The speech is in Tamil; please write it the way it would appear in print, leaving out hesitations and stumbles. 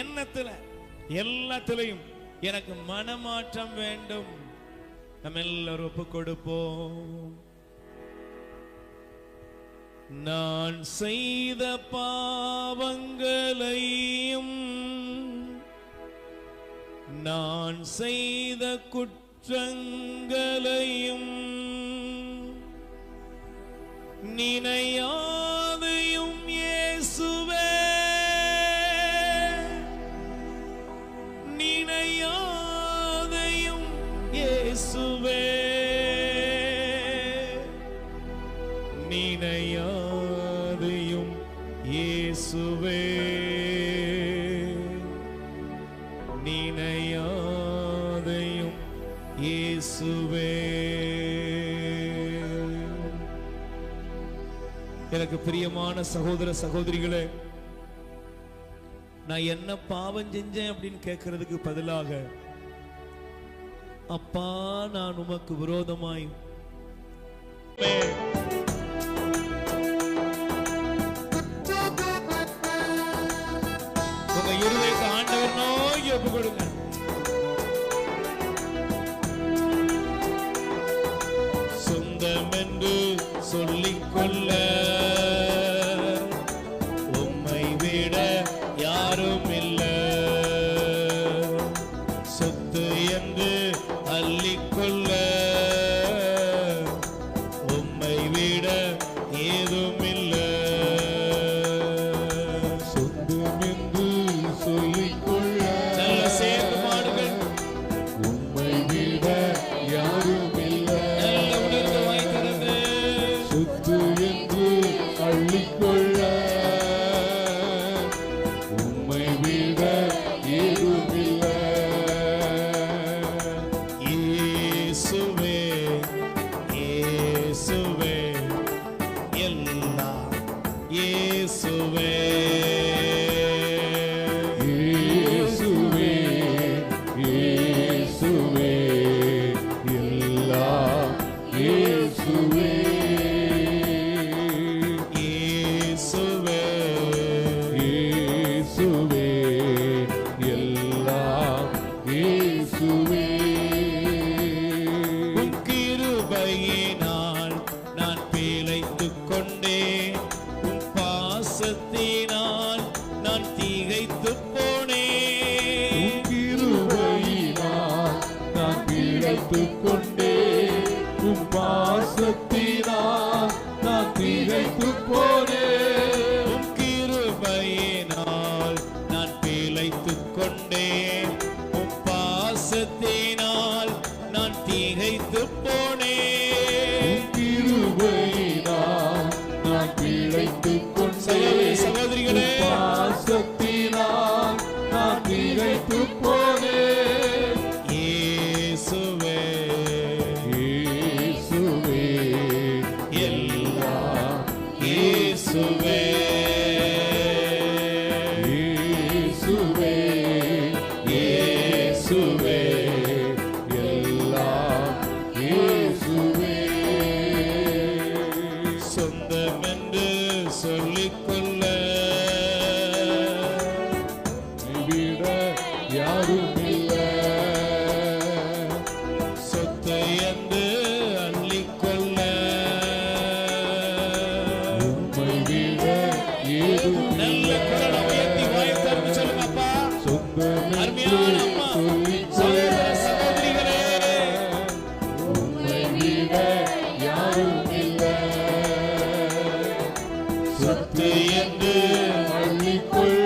எண்ணத்துல எல்லாத்திலையும் எனக்கு மனமாற்றம் வேண்டும். நம்ம எல்லாரும் ஒப்பு கொடுப்போம். நான் செய்த பாவங்களையும் நான் செய்த குற்றங்களையும் நினையாதையும் இயேசுவே, நினையாதையும் இயேசுவே, நினையாதையும் இயேசுவே, நினையாதையும் இயேசுவே. எனக்கு பிரியமான சகோதர சகோதரிகளே, நான் என்ன பாவம் செஞ்சேன் அப்படின்னு கேட்கறதுக்கு பதிலாக, அப்பா நான் உமக்கு விரோதமாய் உங்க இருதயத்தை ஆண்டவர் நோக்கி ஒப்பு கொடுங்க. சொந்தம் என்று சொல்லிக்கொள்ள உம்மை விட யாரும் இல்ல, சொத்து என்று அள்ளிக்கொள்ள உம்மை விட ஏதும் இல்ல, சொந்தம் என்று சொல்லிக்கொள்ள நல்ல சேர்ந்து மாடுகள் உம்மை விட யாரும் இல்ல, நல்ல உணர்ந்து வாய்க்கிறது, சொத்து என்று அள்ளிக்கொள்ள உம்மை விட ஏதும் இல்ல. இயேசுவே இயேசுவே எல்லாம் இயேசுவே, இயேசுவே இயேசுவே எல்லாம் இயேசுவே, இயேசுவே இயேசுவே எல்லாம் இயேசுவே. உம் கிருபையினால் நான் பிழைத்துக் கொண்டேன், உம் பாசத்தினால் நான் திகைத்துப் போனேன். உம் கிருபையினால் நான் பிழைத்துக் கொண்டேன், உம் பாசத்தினால் நான் திகைத்துப் போனேன். உம் கிருபையினால் நான் பிழைத்துக் கொண்டேன், உம் பாசத்தினால் நான் திகைத்துப் போனேன். கிருபையினால் நான் பிழைத்துக் கொண்டேன், சகோதரிகளே பாசத்தினால் நான் திகைத்துப் போனேன். இயேசுவே இயேசுவே எல்லாம் இயேசுவே, இயேசுவே இயேசுவே எல்லாம் இயேசுவே. சொந்தம் என்று சொல்லிக்கொள்ள விட யாரும் இல்ல, சொத்து என்று அள்ளிக்கொள்ள உம்மை விட ஏதும் நல்ல குரலை உயர்த்தி வாய் திறந்து சொல்லுங்க அப்பா. சொந்தம் அருமையான அம்மா சகோதர சகோதரிகளே, உம்மை விட யாரும் இல்ல, சொத்து என்று அள்ளிக்கொள்ள